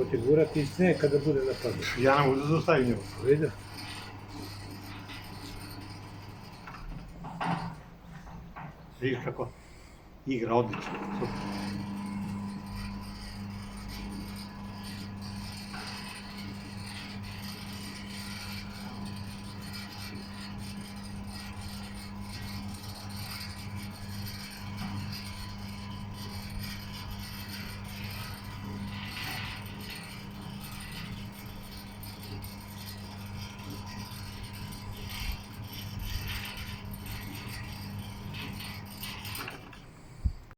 ćemo ti gurati iz nje kada bude napadno. Ja ne mogu da zaustavim njegu. Vidio? Vidiš kako igra odlično. Super.